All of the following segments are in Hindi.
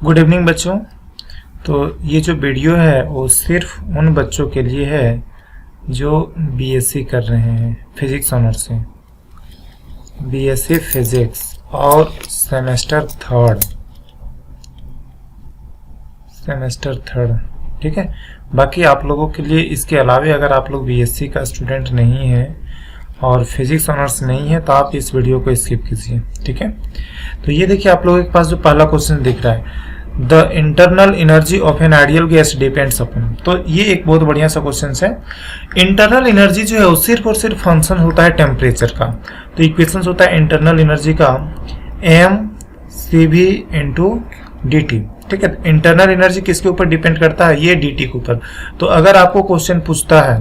गुड इवनिंग बच्चों। तो ये जो वीडियो है वो सिर्फ उन बच्चों के लिए है जो बीएससी कर रहे हैं फिजिक्स ऑनर्स से, बीएससी फिजिक्स और सेमेस्टर थर्ड, ठीक है। बाकी आप लोगों के लिए इसके अलावे अगर आप लोग बीएससी का स्टूडेंट नहीं है और फिजिक्स ऑनर्स नहीं है तो आप इस वीडियो को स्किप कीजिए, ठीक है। तो ये देखिए आप लोगों के पास जो पहला क्वेश्चन दिख रहा है, the internal energy of an ideal gas depends upon. तो ये एक बहुत बढ़िया सा क्वेश्चन है। इंटरनल एनर्जी जो है वो सिर्फ और सिर्फ फंक्शन होता है टेम्परेचर का। तो इक्वेशन होता है इंटरनल एनर्जी का mCv इंटू dt, ठीक है। इंटरनल एनर्जी किसके ऊपर डिपेंड करता है? ये dt के ऊपर। तो अगर आपको क्वेश्चन पूछता है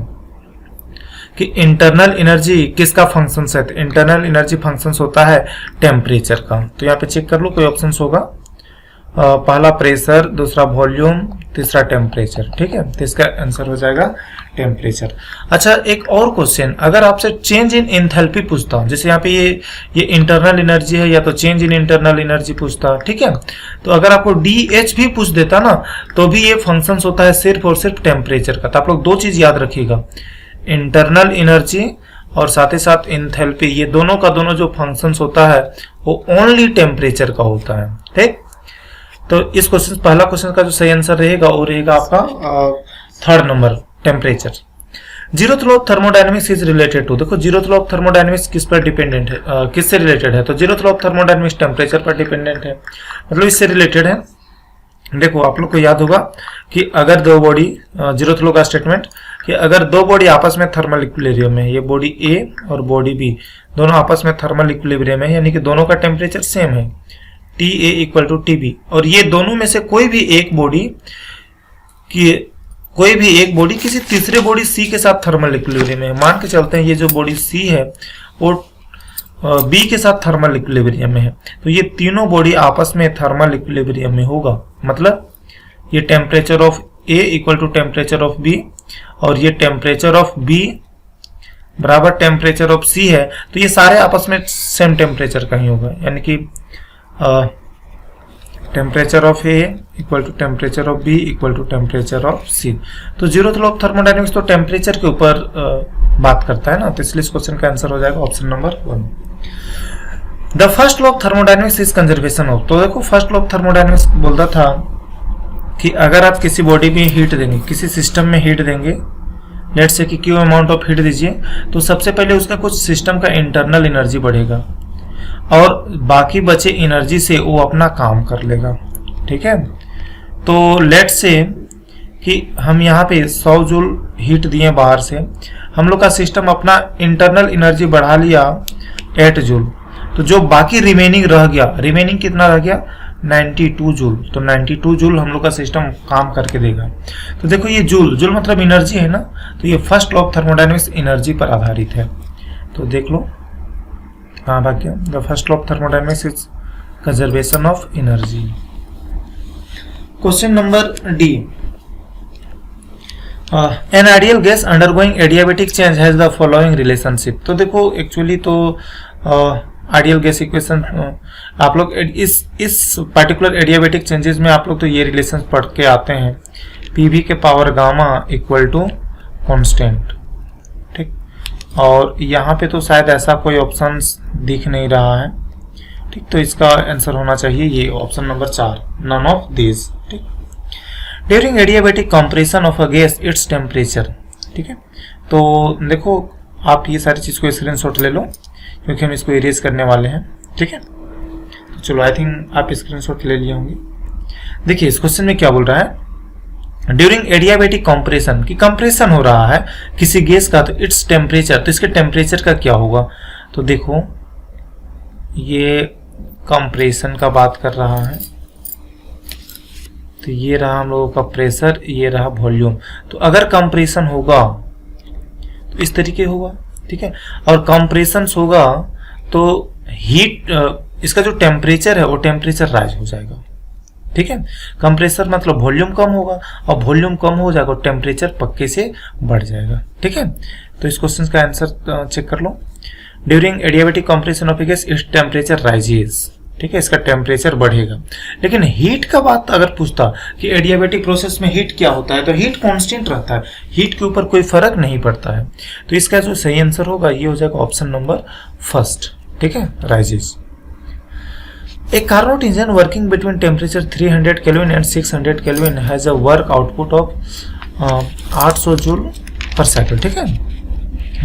कि इंटरनल एनर्जी किसका फंक्शन है, तो इंटरनल एनर्जी फंक्शन होता है टेम्परेचर का। तो यहाँ पे चेक कर लो, कोई ऑप्शन होगा, पहला प्रेशर, दूसरा वॉल्यूम, तीसरा टेम्परेचर, ठीक है। तो इसका आंसर हो जाएगा टेम्परेचर। अच्छा, एक और क्वेश्चन, अगर आपसे चेंज इन एंथैल्पी पूछता हूं, जैसे यहाँ पे ये इंटरनल एनर्जी है या तो चेंज इन इंटरनल एनर्जी पूछता, ठीक है। तो अगर आपको DH भी पूछ देता ना तो भी ये फंक्शन होता है सिर्फ और सिर्फ टेम्परेचर का। तो आप लोग दो चीज याद रखिएगा, इंटरनल एनर्जी और साथ ही साथ एंथैल्पी, ये दोनों का दोनों जो फंक्शन होता है वो ओनली टेम्परेचर का होता है, ठीक। तो इस क्वेश्चन, पहला क्वेश्चन का जो सही आंसर रहेगा वो रहेगा आपका third number, temperature. Zeroth law of thermodynamics is related to. देखो जीरोथ लॉ ऑफ थर्मोडायनेमिक्स किस पर डिपेंडेंट है, किससे रिलेटेड है? तो zeroth law of thermodynamics temperature पर डिपेंडेंट है, मतलब इससे रिलेटेड है। देखो आप लोग को याद होगा कि अगर दो बॉडी, जीरोथ लॉ का स्टेटमेंट कि अगर दो बॉडी आपस में थर्मल इक्विलिब्रियम है, ये बॉडी A और बॉडी B दोनों आपस में थर्मल इक्विलिब्रियम है, यानी कि दोनों का टेम्परेचर सेम है, TA इक्वल टू TB, और ये दोनों में से कोई भी एक बॉडी किसी तीसरे बॉडी C के साथ थर्मल इक्विलिब्रियम में है। मान के चलते हैं ये जो बॉडी C है वो B के साथ थर्मल इक्विलिब्रियम में है, तो ये तीनों बॉडी आपस में थर्मल इक्विलिब्रियम में होगा। मतलब ये temperature of A equal to temperature of B और ये टेम्परेचर ऑफ B बराबर टेम्परेचर ऑफ C है, तो ये सारे आपस में सेम टेम्परेचर का ही होगा, यानी कि temperature of A equal to temperature of B equal to temperature of C। तो जीरोथ लॉ ऑफ थर्मोडायनेमिक्स तो टेम्परेचर के ऊपर बात करता है ना, तो इसलिए इस क्वेश्चन का आंसर हो जाएगा option number 1। The first law of thermodynamics is conservation of. तो देखो फर्स्ट लॉ ऑफ थर्मोडायनेमिक्स बोलता था कि अगर आप किसी बॉडी में हीट देंगे, किसी सिस्टम में हीट देंगे, लेट्स से कि Q अमाउंट ऑफ हीट दीजिए, तो सबसे पहले उसका कुछ सिस्टम का इंटरनल एनर्जी बढ़ेगा और बाकी बचे एनर्जी से वो अपना काम कर लेगा, ठीक है। तो लेट्स से कि हम यहाँ पे 100 जूल हीट दिए बाहर से, हम लोग का सिस्टम अपना इंटरनल एनर्जी बढ़ा लिया 8 जूल, तो जो बाकी रिमेनिंग रह गया, रिमेनिंग कितना रह गया? 92 जूल। तो 92 जूल हम लोग का सिस्टम काम करके देगा। तो देखो ये जूल मतलब एनर्जी है ना, तो ये first law of thermodynamics energy पर आधारित है। तो देख लो कहाँ भाग गया, the first law of thermodynamics is conservation of energy. Question number D, an ideal gas undergoing adiabatic change has the following relationship. तो देखो एक्चुअली तो आइडियल गैस इक्वेशन आप लोग इस पर्टिकुलर एडियाबेटिक चेंजेस में आप लोग तो ये रिलेशन पढ़ के आते हैं, PV के power gamma equal to constant, ठीक। और यहाँ पे तो शायद ऐसा कोई ऑप्शन दिख नहीं रहा है, ठीक। तो इसका आंसर होना चाहिए ये option number 4, none of this, ठीक। During adiabatic compression of a gas its temperature, ठीक है। तो देखो आप ये सारी चीज को स्क्रीनशॉट ले लो क्योंकि हम इसको इरेज करने वाले हैं, ठीक है। तो चलो आई थिंक आप स्क्रीनशॉट ले लिए होंगे। देखिए इस क्वेश्चन में क्या बोल रहा है, ड्यूरिंग एडियाबेटिक कंप्रेशन, की कंप्रेशन हो रहा है किसी गैस का, तो इट्स टेम्परेचर, तो इसके टेम्परेचर का क्या होगा? तो देखो ये कंप्रेशन का बात कर रहा है, तो ये रहा हम लोगों का प्रेशर, ये रहा वॉल्यूम। तो अगर कंप्रेशन होगा तो इस तरीके होगा, ठीक है। और कंप्रेशन होगा तो हीट, इसका जो टेम्परेचर है वो टेम्परेचर राइज हो जाएगा, ठीक है। कंप्रेसर मतलब वॉल्यूम कम होगा और वॉल्यूम कम हो जाएगा, टेम्परेचर पक्के से बढ़ जाएगा, ठीक है। तो इस क्वेश्चन का आंसर चेक कर लो, during adiabatic compression of a gas its temperature rises, ठीक है, इसका टेम्परेचर बढ़ेगा। लेकिन हीट का बात अगर पूछता कि एडियाबेटिक प्रोसेस में हीट क्या होता है, तो हीट कांस्टेंट रहता है, हीट के ऊपर कोई फर्क नहीं पड़ता है। तो इसका जो सही आंसर होगा ये हो जाएगा ऑप्शन नंबर फर्स्ट, ठीक है, rises. A Carnot engine working between temperature 300 Kelvin and 600 Kelvin has a work output of 800 joule per cycle, ठीक है।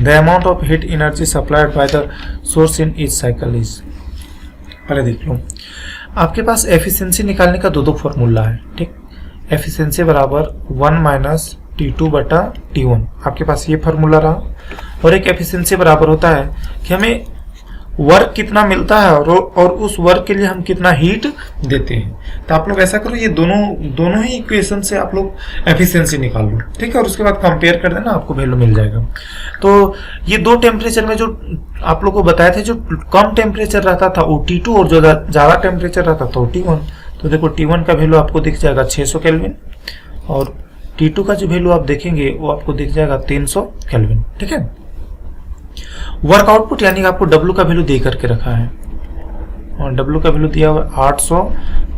The amount of heat energy supplied by the source in each cycle is, पहले देख लो, आपके पास एफिशिएंसी निकालने का दो फॉर्मूला है, ठीक। एफिशिएंसी बराबर 1 माइनस T2 बटा T1, आपके पास ये फॉर्मूला रहा। और एक एफिशिएंसी बराबर होता है कि हमें वर्क कितना मिलता है और उस वर्क के लिए हम कितना हीट देते हैं। तो आप लोग ऐसा करो, ये दोनों ही इक्वेशन से आप लोग एफिशिएंसी निकाल लो, ठीक है, और उसके बाद कंपेयर कर देना, आपको वैल्यू मिल जाएगा। तो ये दो टेम्परेचर में जो आप लोग को बताए थे, जो कम टेम्परेचर रहता था वो T2 और जो ज़्यादा टेम्परेचर रहता था वो T1। तो देखो T1 का वैल्यू आपको दिख जाएगा 600 केल्विन और T2 का जो वैल्यू आप देखेंगे वो आपको दिख जाएगा 300 केल्विन, ठीक है। वर्क आउटपुट यानी कि आपको W का वैल्यू दे करके रखा है और W का वैल्यू दिया हुआ 800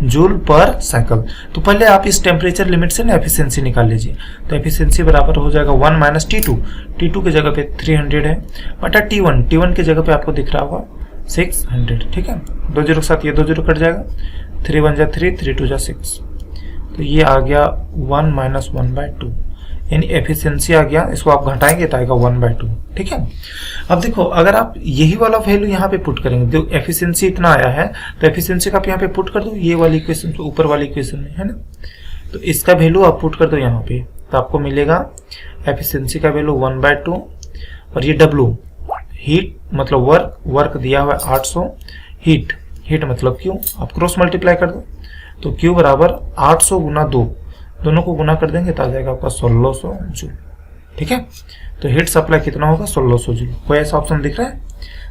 जूल पर साइकिल। तो पहले आप इस टेम्परेचर लिमिट से ना एफिशिएंसी निकाल लीजिए। तो एफिशिएंसी बराबर हो जाएगा 1 माइनस T2, T2 की जगह पे 300 है बटा T1, T1 की जगह पे आपको दिख रहा होगा 600, ठीक है। 2 0 के साथ ये 2 0 कट जाएगा, 3 1 जा 3, 3 2 जा 6, तो ये आ गया 1 माइनस 1/2, यानी एफिशिएंसी आ गया। इसको आप घटाएंगे तो आएगा 1/2, ठीक है। अब देखो, अगर आप यही वाला वैल्यू यहाँ पे पुट करेंगे, जो एफिशिएंसी इतना आया है, तो एफिशिएंसी का आप यहाँ पे पुट कर दो, ये वाली इक्वेशन तो ऊपर वाली इक्वेशन में है ना, तो इसका वैल्यू आप पुट कर दो यहाँ पे, तो आपको मिलेगा एफिशिएंसी का वैल्यू 1/2 और ये W हीट मतलब वर्क दिया हुआ है 800, हीट मतलब Q, आप क्रॉस मल्टीप्लाई कर दो, तो Q बराबर 800 गुना 2, दोनों को गुना कर देंगे तो आ जाएगा आपका 1600 जूल, ठीक है। तो हीट सप्लाई कितना होगा 1600 जूल। कोई ऐसा ऑप्शन दिख रहा है?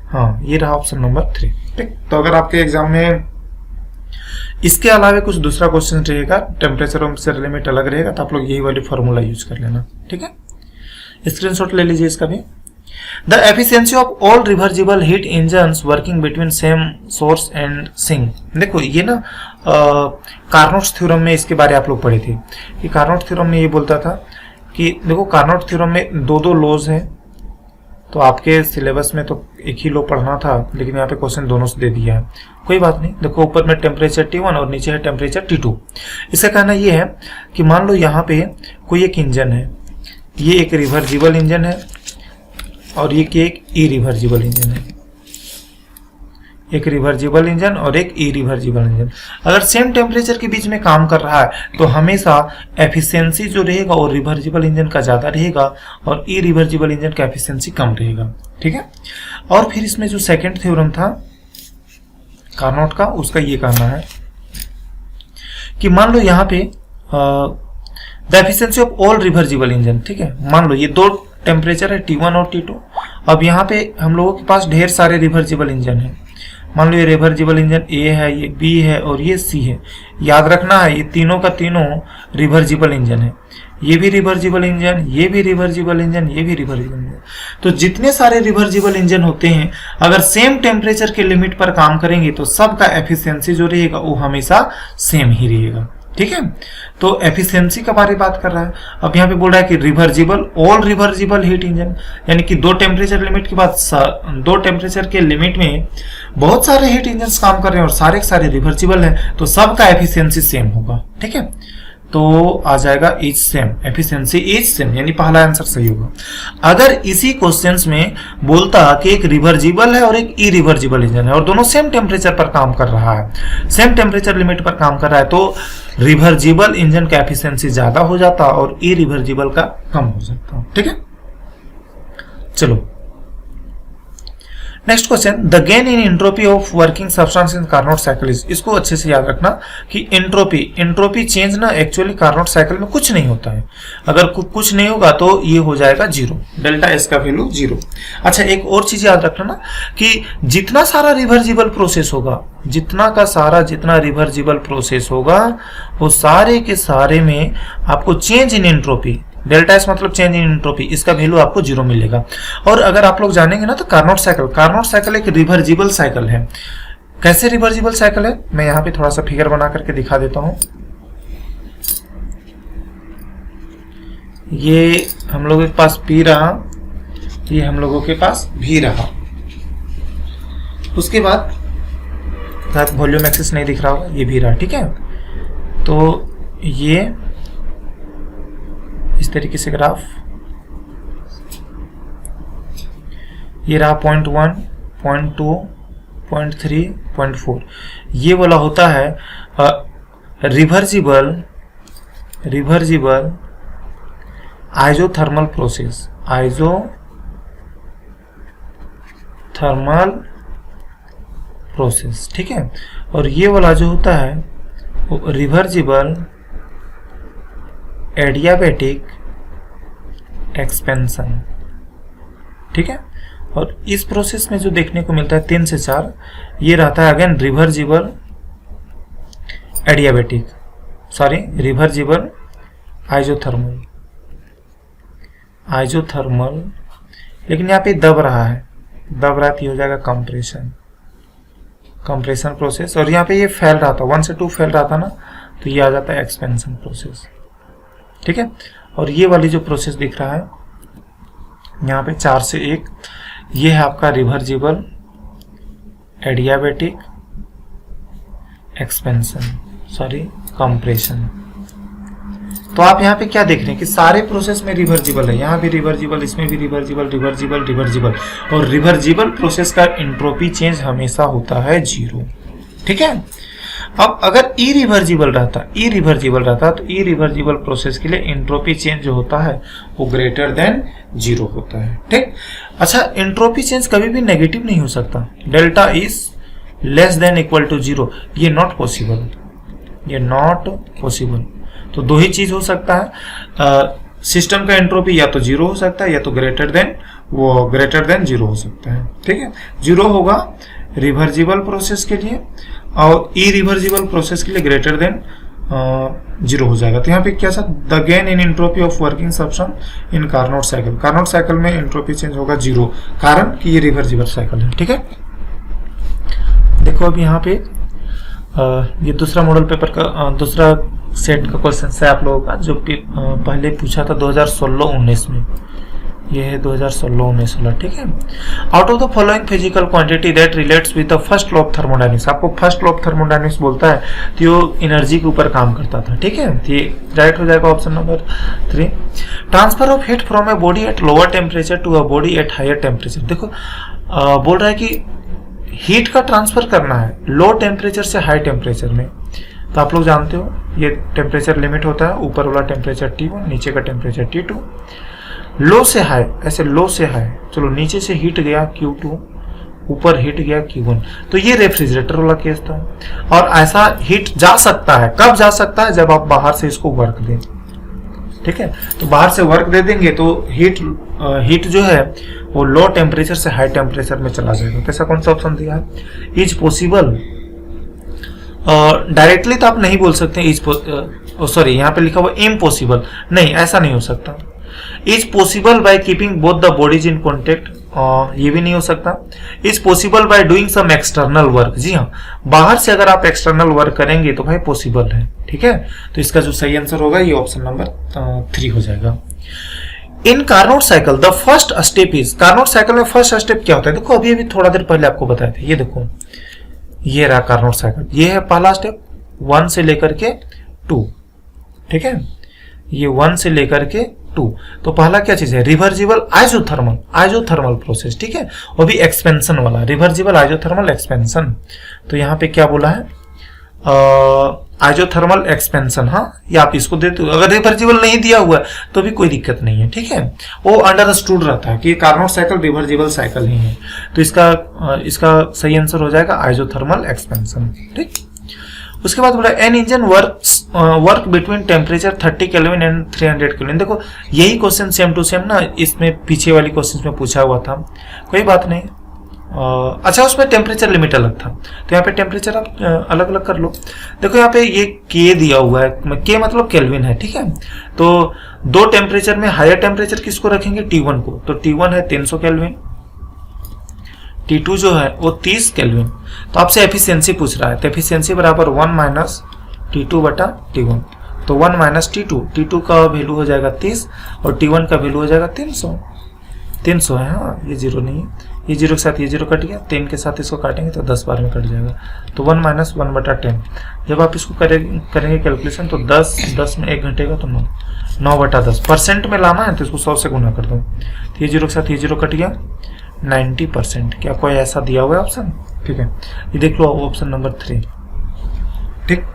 हाँ, ये रहा ऑप्शन नंबर 3, ठीक। तो अगर आपके एग्जाम में इसके अलावा कुछ दूसरा क्वेश्चन रहेगा, टेम्परेचर से लिमिट अलग रहेगा, तो आप लोग यही वाली फॉर्मूला यूज कर लेना, ठीक है। स्क्रीनशॉट ले लीजिए इसका भी। The efficiency of all reversible heat engines working between same source and sink। देखो ये ना कार्नोट्स थ्योरम में इसके बारे आप लोग पढ़े थे कि कार्नोट थ्योरम में ये बोलता था कि देखो कार्नोट थ्योरम में दो लॉज हैं, तो आपके सिलेबस में तो एक ही लॉ पढ़ना था, लेकिन यहाँ पे क्वेश्चन दोनों से दे दिया है, कोई बात नहीं। देखो ऊपर में टेम्परेचर T1 और नीचे है टेम्परेचर T2। इसका कहना ये है कि मान लो यहाँ पे कोई एक इंजन है, ये एक रिवर्जिबल इंजन है और ये एक इरिवर्जिबल इंजन है, एक रिवर्जिबल इंजन और एक इरिवर्जिबल इंजन। अगर सेम टेम्परेचर के बीच में काम कर रहा है तो हमेशा एफिशिएंसी जो रहेगा वो रिवर्जिबल इंजन का ज़्यादा रहेगा और इरिवर्जिबल इंजन का एफिशिएंसी कम रहेगा, ठीक है। और फिर इसमें जो सेकंड थ्योरम था कार्नोट का, उसका ये कहना है कि मान लो यहाँ पे the efficiency of all reversible engine, ठीक है। मान लो ये दो टेम्परेचर है T1 और T2। अब यहाँ पे हम लोगों के पास ढेर सारे रिवर्जिबल इंजन है। मान लो ये रिवर्जिबल इंजन A है, ये B है और ये C है। याद रखना है ये तीनों का तीनों रिवर्जिबल इंजन है, ये भी रिवर्जिबल इंजन, ये भी रिवर्जिबल इंजन, ये भी रिवर्जिबल इंजन। तो जितने सारे रिवर्जिबल इंजन होते हैं अगर सेम टेम्परेचर के लिमिट पर काम करेंगे तो सबका एफिशिएंसी जो रहेगा वो हमेशा सेम ही रहेगा, ठीक है। तो एफिशिएंसी का बारे में बात कर रहा है। अब यहाँ पे बोल रहा है कि reversible all reversible heat engine, यानी कि दो टेम्परेचर लिमिट के बाद दो टेम्परेचर के लिमिट में बहुत सारे हीट इंजन काम कर रहे हैं और सारे के सारे रिवर्जिबल हैं, तो सबका एफिशिएंसी सेम होगा, ठीक है। तो आ जाएगा is same, efficiency is same, यानी पहला आंसर सही होगा। अगर इसी क्वेश्चंस में बोलता कि एक रिवर्जिबल है और एक इरिवर्जिबल इंजन है और दोनों सेम टेम्परेचर पर काम कर रहा है, सेम टेम्परेचर लिमिट पर काम कर रहा है, तो रिवर्जिबल इंजन का एफिशिएंसी ज्यादा हो जाता और इरिवर्जिबल का कम हो जाता, ठीक है। चलो next question, the gain in entropy of working substance in Carnot cycle is. इसको अच्छे से याद रखना कि एंट्रोपी चेंज ना एक्चुअली कार्नोट साइकिल में कुछ नहीं होता है। अगर कुछ नहीं होगा तो ये हो जाएगा 0, डेल्टा एस का वैल्यू 0। अच्छा, एक और चीज याद रखना ना कि जितना सारा रिवर्जिबल प्रोसेस होगा, जितना रिवर्जिबल प्रोसेस होगा वो सारे के सारे में आपको change in entropy, delta S मतलब चेंज इन एंट्रोपी, इसका वैल्यू आपको 0 मिलेगा। और अगर आप लोग जानेंगे ना तो कार्नोट साइकिल एक रिवर्जिबल साइकिल है। कैसे रिवर्सिबल साइकिल है, मैं यहाँ पे थोड़ा सा फिगर बना करके दिखा देता हूँ। ये हम लोगों के पास P रहा, ये हम लोगों के पास V रहा। उसके बाद शायद वॉल्यूम एक्सिस नहीं दिख रहा होगा, ये भी रहा, ठीक है। तो ये इस तरीके से ग्राफ, ये रहा 0.1, 0.2, 0.3, 0.4, ये वाला होता है रिवर्सिबल आइजोथर्मल प्रोसेस, आइजोथर्मल प्रोसेस, ठीक है। और ये वाला जो होता है वो रिवर्सिबल एडियाबैटिक एक्सपेंशन, ठीक है। और इस प्रोसेस में जो देखने को मिलता है 3 से 4, ये रहता है अगेन रिवर्सिबल एडियाबैटिक, रिवर्सिबल आइजोथर्मल, लेकिन यहाँ पे दब रहा तो ये हो जाएगा कंप्रेशन प्रोसेस। और यहाँ पे ये फैल रहा था, 1 से 2 फैल रहा था ना, तो ये आ जाता है एक्सपेंशन प्रोसेस, ठीक है। और ये वाली जो प्रोसेस दिख रहा है यहाँ पे 4 से 1, ये है आपका रिवर्सिबल एडियाबैटिक कंप्रेशन। तो आप यहाँ पे क्या देख रहे हैं कि सारे प्रोसेस में रिवर्सिबल है, यहाँ भी रिवर्सिबल, इसमें भी रिवर्सिबल, और रिवर्सिबल प्रोसेस का एंट्रोपी चेंज हमेशा होता है 0, ठीक है। अब अगर इरिवर्सिबल रहता तो इरिवर्सिबल प्रोसेस के लिए एंट्रोपी चेंज जो होता है वो ग्रेटर देन 0 होता है, ठीक। अच्छा, एंट्रोपी चेंज कभी भी नेगेटिव नहीं हो सकता, delta is less than equal to 0, ये नॉट पॉसिबल। तो 2 ही चीज हो सकता है, सिस्टम का एंट्रोपी या तो 0 हो सकता है या तो ग्रेटर देन 0 हो सकता है, ठीक है। 0 होगा रिवर्सिबल प्रोसेस के लिए और इरिवर्सिबल प्रोसेस के लिए ग्रेटर देन 0 हो जाएगा। तो यहाँ पे क्या था, the gain in entropy of working substance in Carnot cycle में एंट्रोपी चेंज होगा 0, कारण कि ये रिवर्सिबल साइकिल है, ठीक है। देखो अब यहाँ पे ये दूसरा मॉडल पेपर का दूसरा सेट का क्वेश्चन है आप लोगों का, जो पहले पूछा था 2016-19 में, ये है 2016-19 वाला, ठीक है। Out of the following physical quantity that relates with the first law of thermodynamics, आपको फर्स्ट लॉ ऑफ थर्मोडायनेमिक्स बोलता है तो ये एनर्जी के ऊपर काम करता था, ठीक है। तो ये राइट हो जाएगा option number 3। Transfer of heat from a body at lower temperature to a body at higher temperature. देखो बोल रहा है कि हीट का ट्रांसफर करना है लो टेम्परेचर से हाई टेम्परेचर में। तो आप लोग जानते हो ये टेम्परेचर लिमिट होता है, ऊपर वाला टेम्परेचर T1, नीचे का टेम्परेचर T2। लो से हाई, ऐसे लो से हाई, चलो नीचे से हीट गया Q2, ऊपर हीट गया Q1, तो ये रेफ्रिजरेटर वाला केस था। और ऐसा हीट जा सकता है, कब जा सकता है, जब आप बाहर से इसको वर्क दें, ठीक है। तो बाहर से वर्क दे देंगे तो हीट जो है वो लो टेम्परेचर से हाई टेम्परेचर में चला जाएगा। कैसा कौन सा ऑप्शन दिया है, इज पॉसिबल। डायरेक्टली तो आप नहीं बोल सकते इज, सॉरी यहाँ पे लिखा हुआ इम्पॉसिबल, नहीं ऐसा नहीं हो सकता। Is possible by keeping both the bodies in contact, ये भी नहीं हो सकता। Is possible by doing some external work, जी हाँ, बाहर से अगर आप एक्सटर्नल वर्क करेंगे तो भाई पॉसिबल है, ठीक है। तो इसका जो सही आंसर होगा ये ऑप्शन नंबर 3 हो जाएगा। In Carnot cycle the first step is, Carnot cycle में फर्स्ट स्टेप क्या होता है, देखो अभी थोड़ा देर पहले आपको बताया था, ये देखो ये रहा कार्नोट साइकिल, ये है पहला स्टेप 1 से लेकर के 2, ठीक है। ये 1 से लेकर के 2, तो पहला क्या चीज है, रिवर्सिबल आइजोथर्मल प्रोसेस, ठीक है। वो भी एक्सपेंशन वाला, रिवर्सिबल आइजोथर्मल एक्सपेंशन। तो यहाँ पे क्या बोला है, आइजोथर्मल एक्सपेंशन, हाँ, या आप इसको देते हो। अगर रिवर्सिबल नहीं दिया हुआ तो भी कोई दिक्कत नहीं है, ठीक है। वो अंडरस्टूड रहता है कि कार्नोट साइकिल रिवर्सिबल साइकिल ही है। तो इसका सही आंसर हो जाएगा आइजोथर्मल एक्सपेंशन, ठीक। उसके बाद बोला an engine work between temperature 30 kelvin and 300 kelvin. देखो यही क्वेश्चन सेम टू सेम ना इसमें पीछे वाली क्वेश्चन में पूछा हुआ था, कोई बात नहीं। अच्छा, उसमें टेम्परेचर लिमिट अलग था, तो यहाँ पे टेम्परेचर आप अलग अलग कर लो। देखो यहाँ पे ये के दिया हुआ है, के मतलब केल्विन है, ठीक है। तो 2 टेम्परेचर में हायर टेम्परेचर किसको रखेंगे, T1 को, तो T1 है 300 केल्विन, T2 जो है वो 30 केल्विन। तो आपसे एफिशिएंसी पूछ रहा है, तो एफिशिएंसी बराबर 1 माइनस T2 बटा T1। तो 1 माइनस T2 का वैल्यू हो जाएगा 30 और T1 का वैल्यू हो जाएगा 300 है। हाँ, ये जीरो नहीं है, ये जीरो के साथ ये जीरो कट गया, 3 के साथ इसको काटेंगे तो 10 बार में कट जाएगा। तो 1 माइनस 1 बटा 10। जब आप इसको करेंगे कैलकुलेशन तो 10 में 1 घटेगा तो 9 बटा 10। परसेंट में लाना है तो इसको 100 से गुना कर दो, तो ये जीरो के साथ ये जीरो कट गया, 90%। क्या कोई ऐसा दिया हुआ है ऑप्शन? ठीक है, ये देख लो ऑप्शन नंबर 3। ठीक,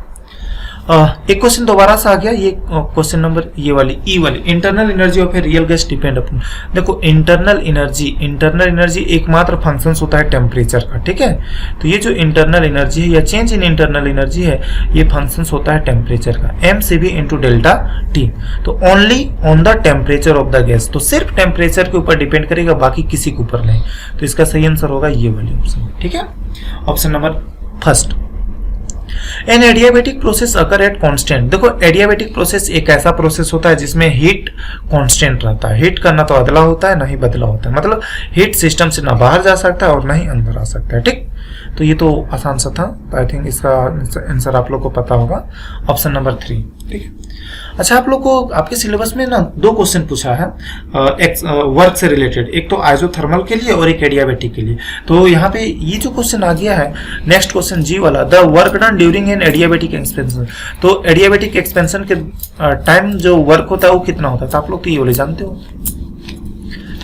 एक क्वेश्चन दोबारा से आ गया, ये क्वेश्चन नंबर ये वाली ई वाली, internal energy of a real gas depend upon. देखो इंटरनल एनर्जी एकमात्र फंक्शंस होता है टेम्परेचर का। ठीक है, तो ये जो इंटरनल एनर्जी है या चेंज इन इंटरनल एनर्जी है, ये फंक्शंस होता है टेम्परेचर का, mCv इंटू डेल्टा टी। तो only on the temperature of the gas, तो सिर्फ टेम्परेचर के ऊपर डिपेंड करेगा, बाकी किसी के ऊपर नहीं। तो इसका सही आंसर होगा ये वाली ऑप्शन। ठीक है, option number first. An adiabatic process occur at constant. देखो एडियाबेटिक प्रोसेस एक ऐसा प्रोसेस होता है जिसमें हीट कांस्टेंट रहता है। हीट का ना तो अदला होता है ना ही बदला होता है, मतलब हीट सिस्टम से ना बाहर जा सकता है और ना ही अंदर आ सकता है। ठीक, तो ये तो आसान सा था, तो आई थिंक इसका आंसर आप लोग को पता होगा, ऑप्शन नंबर 3। ठीक है, अच्छा आप लोग को आपके सिलेबस में ना 2 क्वेश्चन पूछा है वर्क से रिलेटेड, एक तो आइसोथर्मल के लिए और एक एडियाबेटिक के लिए। तो यहाँ पे ये जो क्वेश्चन आ गया है नेक्स्ट क्वेश्चन जी वाला, the work done during an adiabatic expansion. तो एडियाबेटिक एक्सपेंशन के टाइम जो वर्क होता है वो कितना होता है? तो आप लोग तो ये वाले जानते हो,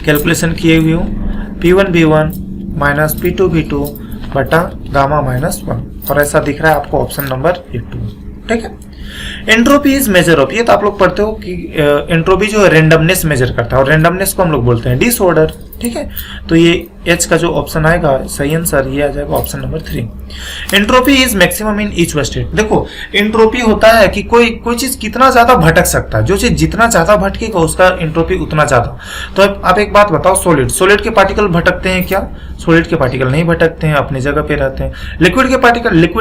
कैलकुलेशन किए हुए हो, P1 V1 minus P2 V2 बटा गामा माइनस 1, और ऐसा दिख रहा है आपको ऑप्शन नंबर 2। ठीक है, एंट्रोपी इज मेजर ऑफ, ये तो आप लोग पढ़ते हो कि एंट्रोपी जो है रेंडमनेस मेजर करता है, और रेंडमनेस को हम लोग बोलते हैं डिसऑर्डर। ठीक है, तो ये एच का जो ऑप्शन आएगा सही आंसर ये आ जाएगा option number 3। Entropy is maximum in each state. देखो एंट्रोपी होता है कि कोई चीज कितना ज्यादा भटक सकता है, जो चीज जितना ज्यादा भटकेगा उसका एंट्रोपी उतना ज्यादा। तो आप एक बात बताओ, सॉलिड के पार्टिकल भटकते हैं क्या? सॉलिड के पार्टिकल नहीं भटकते हैं, अपनी जगह पे रहते हैं। लिक्विड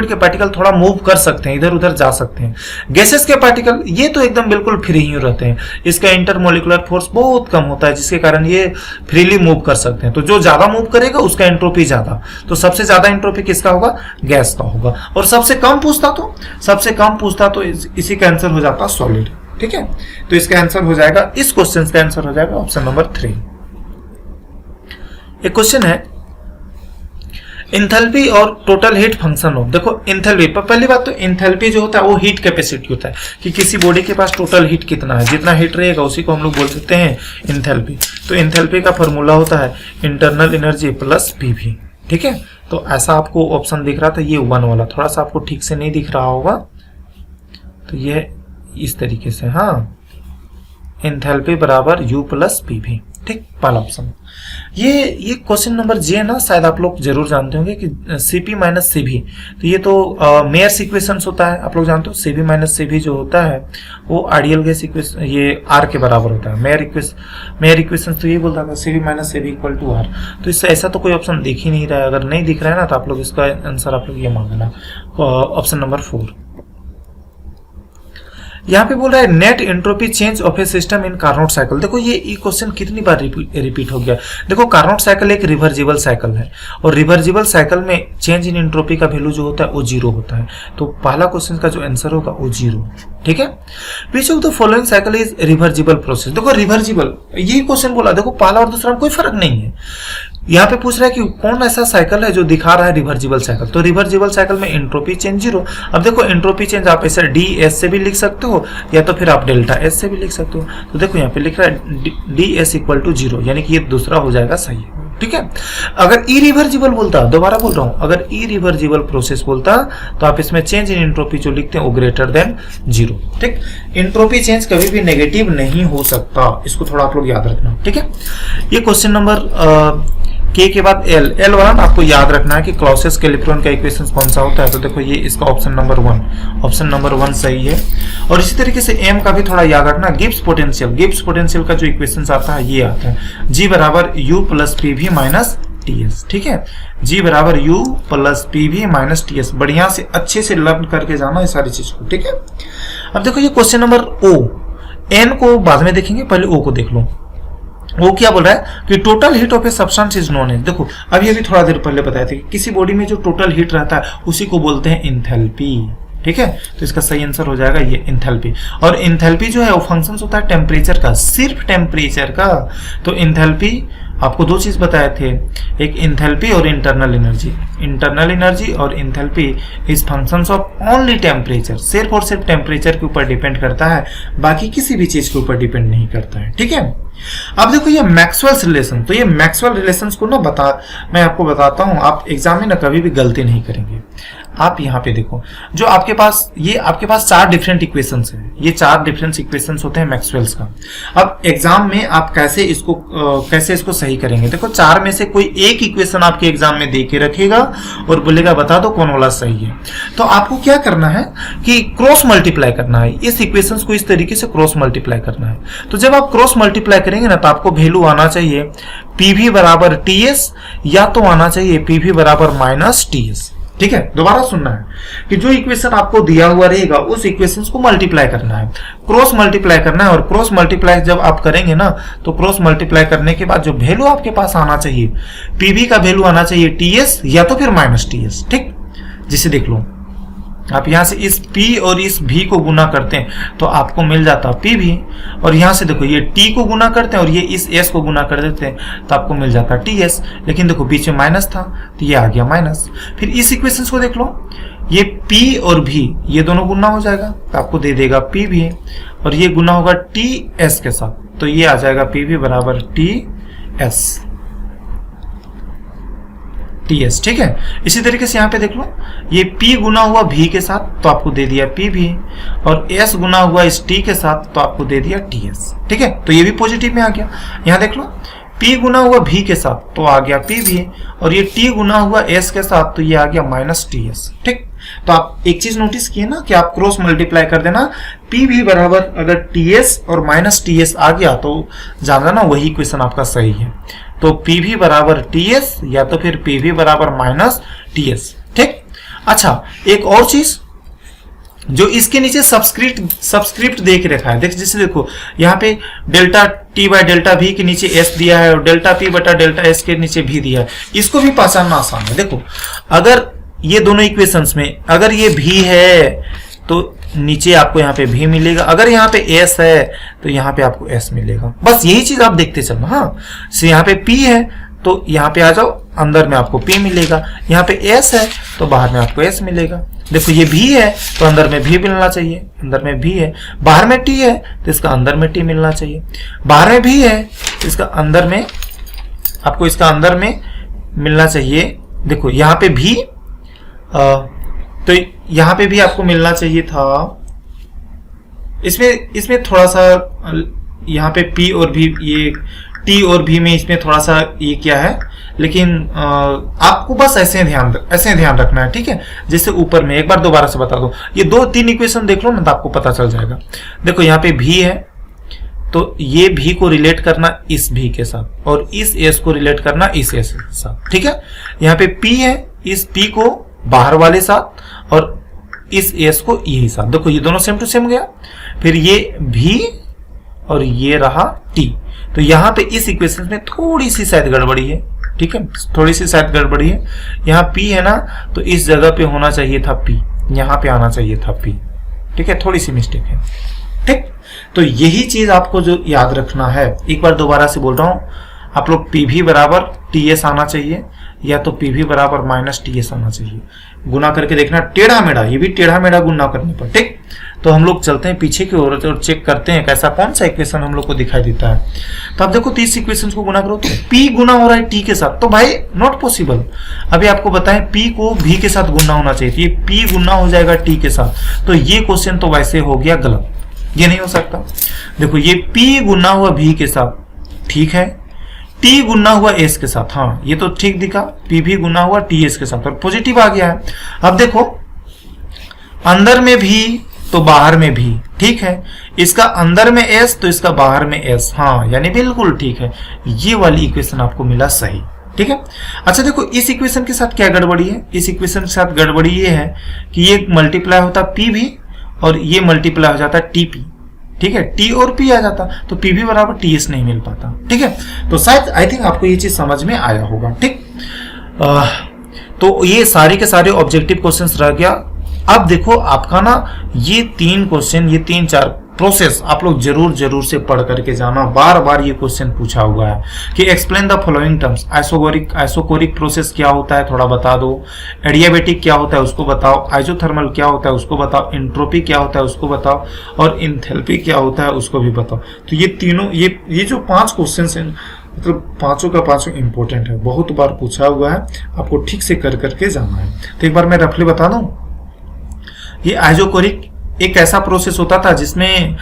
के पार्टिकल थोड़ा मूव कर सकते हैं, इधर उधर जा सकते हैं। गैसेस के पार्टिकल ये तो एकदम बिल्कुल फ्री ही रहते हैं, इसका इंटरमोलिकुलर फोर्स बहुत कम होता है, जिसके कारण ये फ्रीली मूव कर सकते हैं। तो जो ज्यादा मूव करेगा उसका एंट्रोपी ज्यादा, तो सबसे ज्यादा एंट्रोपी किसका होगा? गैस का होगा। और सबसे कम पूछता तो इसी का आंसर हो जाता सॉलिड। ठीक है, तो इसका आंसर हो जाएगा, इस क्वेश्चन का आंसर हो जाएगा ऑप्शन नंबर 3। एक क्वेश्चन है इंथैल्पी और टोटल हीट फंक्शन ऑफ। देखो इंथैल्पी, पहली बात तो इंथैल्पी जो होता है वो हीट कैपेसिटी होता है कि किसी बॉडी के पास टोटल हीट कितना है, जितना हीट रहेगा उसी को हम लोग बोल सकते हैं इंथैल्पी। तो इंथैल्पी का फॉर्मूला होता है इंटरनल एनर्जी प्लस पीवी। ठीक है, तो ऐसा आपको ऑप्शन दिख रहा था, ये 1 वाला थोड़ा सा आपको ठीक से नहीं दिख रहा होगा, तो ये इस तरीके से, हाँ, इंथैल्पी बराबर U प्लस पीवी। ठीक, पहला ऑप्शन। ये क्वेश्चन नंबर जे ना शायद आप लोग जरूर जानते होंगे कि Cp माइनस Cv, तो ये तो मेयर्स इक्वेशंस होता है, आप लोग जानते हो। Cv माइनस Cv जो होता है वो आइडियल गैस इक्वेशन, ये R के बराबर होता है। मेयर इक्वेशन तो ये बोलता है Cv minus Cv equal to R। तो इससे ऐसा तो कोई ऑप्शन दिख ही नहीं रहा है, अगर नहीं दिख रहा है ना तो आप लोग इसका आंसर आप लोग ये मान लेना, ऑप्शन नंबर 4। यहाँ पे बोल रहा है net entropy change of A system in Carnot cycle. देखो ये क्वेश्चन कितनी बार रिपीट हो गया। देखो कार्नोट साइकिल एक रिवर्जिबल साइकिल है, और रिवर्जिबल साइकिल में चेंज इन एंट्रोपी का वैल्यू जो होता है वो 0 होता है। तो पहला क्वेश्चन का जो आंसर होगा वो 0। ठीक है, which of the following cycle is reversible process. देखो रिवर्जिबल, यही क्वेश्चन बोला, देखो पहला और दूसरा में कोई फर्क नहीं है। यहाँ पे पूछ रहा है कि कौन ऐसा साइकिल है जो दिखा रहा है रिवर्जिबल साइकिल। तो रिवर्जिबल साइकिल में एंट्रोपी चेंज 0। अब देखो एंट्रोपी चेंज आप ऐसे ds से भी लिख सकते हो, या तो फिर आप डेल्टा s से भी लिख सकते हो। तो देखो यहाँ पे लिख रहा है ds इक्वल टू 0, यानी कि ये दूसरा हो जाएगा सही। ठीक है, अगर इरिवर्जिबल बोलता, दोबारा बोल रहा हूं, अगर इरिवर्जिबल प्रोसेस बोलता तो आप इसमें चेंज इन एंट्रोपी जो लिखते हैं वो ग्रेटर देन 0। ठीक, एंट्रोपी चेंज कभी भी नेगेटिव नहीं हो सकता, इसको थोड़ा आप लोग याद रखना। ठीक है, ये क्वेश्चन नंबर के बाद एल वाला ना आपको याद रखना है कि क्लॉसियस कैलिब्रॉन का इक्वेशन कौन सा होता है। तो देखो ये इसका ऑप्शन नंबर 1 सही है। और इसी तरीके से एम का भी थोड़ा याद रखना, गिब्स पोटेंशियल का जो इक्वेशन आता है ये आता है जी बराबर U plus PV minus TS. ठीक है, जी बराबर U plus PV minus TS. बढ़िया से अच्छे से लर्न करके जाना है सारी चीज को। ठीक है, अब देखो ये क्वेश्चन नंबर O, एन को बाद में देखेंगे, पहले O को देख लो। वो क्या बोल रहा है कि total heat of a substance is known as, देखो अभी थोड़ा देर पहले बताया था कि किसी बॉडी में जो टोटल हीट रहता है उसी को बोलते हैं इंथैल्पी। ठीक है, तो इसका सही आंसर हो जाएगा ये इंथैल्पी। और इंथैल्पी जो है वो फंक्शन होता है टेम्परेचर का, सिर्फ टेम्परेचर का। तो इंथैल्पी आपको दो चीज बताए थे, एक इंथैल्पी और इंटरनल एनर्जी। इंटरनल एनर्जी और enthalpy is functions of only temperature, सिर्फ और सिर्फ टेम्परेचर के ऊपर डिपेंड करता है, बाकी किसी भी चीज के ऊपर डिपेंड नहीं करता है। ठीक है, अब देखो ये मैक्सवेल्स रिलेशन, तो ये मैक्सवेल रिलेशंस को ना मैं आपको बताता हूं, आप एग्जाम में ना कभी भी गलती नहीं करेंगे। आप यहाँ पे देखो, जो आपके पास चार डिफरेंट इक्वेशंस हैं, ये चार डिफरेंट इक्वेशंस होते हैं मैक्सवेल्स का। अब एग्जाम में आप कैसे इसको सही करेंगे, देखो चार में से कोई एक इक्वेशन आपके एग्जाम में दे के रखेगा और बोलेगा बता दो कौन वाला सही है। तो आपको क्या करना है कि क्रॉस मल्टीप्लाई करना है, इस इक्वेशंस को इस तरीके से क्रॉस मल्टीप्लाई करना है। तो जब आप क्रॉस मल्टीप्लाई करेंगे ना, तो आपको वैल्यू आना चाहिए पीवी बराबर टीएस, या तो आना चाहिए पीवी बराबर माइनस टीएस। ठीक है, दोबारा सुनना है कि जो इक्वेशन आपको दिया हुआ रहेगा उस इक्वेशन को मल्टीप्लाई करना है, क्रॉस मल्टीप्लाई करना है। और क्रॉस मल्टीप्लाई जब आप करेंगे ना, तो क्रॉस मल्टीप्लाई करने के बाद जो वैल्यू आपके पास आना चाहिए, पीवी का वैल्यू आना चाहिए टीएस या तो फिर माइनस टीएस। ठीक, जिसे देख लो आप यहां से इस P और इस V को गुना करते हैं तो आपको मिल जाता PV, और यहां से देखो ये T को गुना करते हैं और ये इस S को गुना कर देते हैं तो आपको मिल जाता TS। लेकिन देखो बीच में माइनस था तो ये आ गया माइनस। फिर इस इक्वेशन को देख लो, ये P और V ये दोनों गुना हो जाएगा तो आपको दे देगा PV, और ये गुना होगा TS के साथ तो ये आ जाएगा PV बराबर TS। TS। ठीक है, इसी तरीके से यहाँ पे देख लो, ये P गुना हुआ V के साथ तो आपको दे दिया PV, और S गुना हुआ इस T के साथ तो आपको दे दिया TS। ठीक है, तो ये भी पॉजिटिव में आ गया। यहाँ देख लो, P गुना हुआ V के साथ तो आ गया PV, और ये T गुना हुआ S के साथ तो ये आ गया माइनस TS। ठीक, तो आप एक चीज नोटिस किए ना कि आप क्रॉस मल्टीप्लाई कर देना, PV बराबर अगर TS और माइनस TS आ गया तो जान लेना वही इक्वेशन आपका सही है। तो PV बराबर TS या तो फिर PV बराबर माइनस TS। ठीक, अच्छा एक और चीज जो इसके नीचे सबस्क्रिप्ट दे के रखा है, जैसे देखो यहाँ पे delta T by delta V के नीचे S दिया है और डेल्टा P बटा डेल्टा S के नीचे V दिया है, इसको भी पहचानना आसान है। देखो अगर ये दोनों इक्वेशंस में अगर ये V है तो नीचे आपको यहाँ पे V मिलेगा, अगर यहाँ पे S है तो यहाँ पे आपको S मिलेगा। बस यही चीज आप देखते चलना। हाँ, यहाँ पे P है तो यहाँ पे आ जाओ, अंदर में आपको P मिलेगा, यहाँ पे S है तो बाहर में आपको S मिलेगा। देखो ये V है तो अंदर में V मिलना चाहिए, अंदर में V है। बाहर में T है तो इसका अंदर में T मिलना चाहिए। बाहर में V है तो इसका अंदर में आपको इसका अंदर में मिलना चाहिए। देखो यहाँ पे V तो यहाँ पे भी आपको मिलना चाहिए था। इसमें थोड़ा सा यहाँ पे P और V, ये T और V में इसमें थोड़ा सा ये क्या है, लेकिन आपको बस ऐसे ध्यान रखना है। ठीक है, जैसे ऊपर में एक बार दोबारा से बता दो, ये दो तीन इक्वेशन देख लो ना तो आपको पता चल जाएगा। देखो यहाँ पे V है तो ये V को रिलेट करना इस V के साथ और इस S को रिलेट करना इस S के साथ। ठीक है, यहाँ पे P है, इस P को बाहर वाले साथ और इस S को यही साथ। देखो ये दोनों सेम टू सेम गया। फिर ये V और ये रहा T। तो यहाँ पे इस इक्वेशन में थोड़ी सी शायद गड़बड़ी है। ठीक है, थोड़ी सी शायद गड़बड़ी है। यहाँ P है ना तो इस जगह पे होना चाहिए था P, यहाँ पे आना चाहिए था P। ठीक है, थोड़ी सी मिस्टेक है। ठीक, तो यही चीज आपको जो याद रखना है, एक बार दोबारा से बोल रहा हूं, आप लोग PV बराबर TS आना चाहिए या तो PV बराबर माइनस TS आना चाहिए। गुना करके देखना टेढ़ा मेढ़ा, ये भी टेढ़ा मेढ़ा गुना करने पर। ठीक, तो हम लोग चलते हैं पीछे की ओर और चेक करते हैं कैसा कौन सा इक्वेशन हम लोग को दिखाई देता है। तो आप देखो 30 इक्वेशंस को गुना करो तो P गुना हो रहा है T के साथ, तो भाई नॉट पॉसिबल। अभी आपको बताएं P को V के साथ गुना होना चाहिए, ये P गुना हो जाएगा T के साथ, तो ये क्वेश्चन तो वैसे हो गया गलत, ये नहीं हो सकता। देखो ये P गुना हुआ V के साथ ठीक है, T गुना हुआ S के साथ, हाँ ये तो ठीक दिखा, PV गुना हुआ TS के साथ और पॉजिटिव आ गया है। अब देखो अंदर में भी तो बाहर में भी ठीक है, इसका अंदर में S तो इसका बाहर में S, हाँ यानी बिल्कुल ठीक है। ये वाली इक्वेशन आपको मिला सही। ठीक है, अच्छा देखो इस इक्वेशन के साथ क्या गड़बड़ी है, इस इक्वेशन के साथ गड़बड़ी ये है कि ये मल्टीप्लाई होता PV और ये मल्टीप्लाई हो जाता TP। ठीक है, टी और पी आ जाता तो पी भी बराबर टी एस नहीं मिल पाता। ठीक है, तो शायद आई थिंक आपको ये चीज समझ में आया होगा। ठीक, तो ये सारे के सारे ऑब्जेक्टिव क्वेश्चंस रह गया। अब देखो आपका ना ये 3 क्वेश्चन, ये 3-4 प्रोसेस आप लोग जरूर से पढ़ करके जाना। बार बार ये क्वेश्चन पूछा हुआ है कि explain the following terms. Isochoric process क्या होता है थोड़ा बता दो, एडियाबेटिक क्या होता है उसको बताओ, आइसोथर्मल क्या होता है उसको बताओ, एंट्रोपी क्या होता है उसको बताओ, और इंथैल्पी क्या होता है उसको भी बताओ। तो ये तीनों, ये जो 5 क्वेश्चन हैं, मतलब पांचों का पांचों इंपॉर्टेंट है, बहुत बार पूछा हुआ है, आपको ठीक से कर करके जाना है। तो एक बार मैं रफली बता दूं, ये आइसोकोरिक एक ऐसा प्रोसेस होता था जिसमें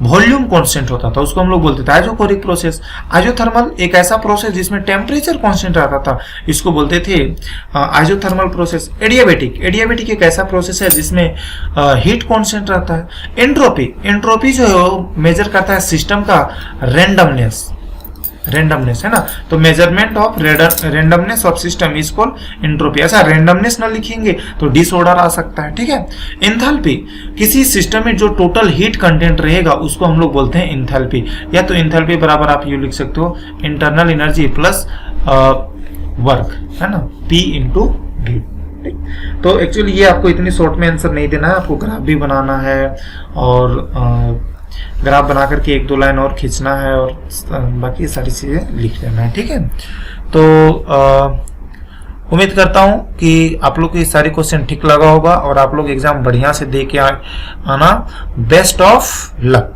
वॉल्यूम कांस्टेंट होता था, उसको हम लोग बोलते थे आइसोकोरिक प्रोसेस। आइसोथर्मल एक ऐसा प्रोसेस जिसमें टेम्परेचर कांस्टेंट रहता था, इसको बोलते थे आइसोथर्मल प्रोसेस। एडियाबेटिक एक ऐसा प्रोसेस है जिसमें हीट कांस्टेंट रहता है। एंट्रोपी जो है वो मेजर करता है सिस्टम का रेंडमनेस है ना, तो measurement of randomness of system is called entropy. ऐसा रेंडमनेस ना लिखेंगे तो डिसऑर्डर आ सकता है। ठीक है, एंथैल्पी किसी सिस्टम में जो टोटल हीट कंटेंट रहेगा उसको हम लोग बोलते हैं एंथैल्पी। या तो एंथैल्पी बराबर आप यू लिख सकते हो इंटरनल एनर्जी प्लस वर्क, है ना, P इंटू V। तो एक्चुअली ये आपको इतनी शॉर्ट में आंसर नहीं देना है, आपको ग्राफ भी बनाना है और ग्राफ बना करके 1-2 लाइन और खींचना है और बाकी सारी चीजें लिख लेना है। ठीक है, तो उम्मीद करता हूं कि आप लोग को ये सारे क्वेश्चन ठीक लगा होगा और आप लोग एग्जाम बढ़िया से दे के आना। Best of luck.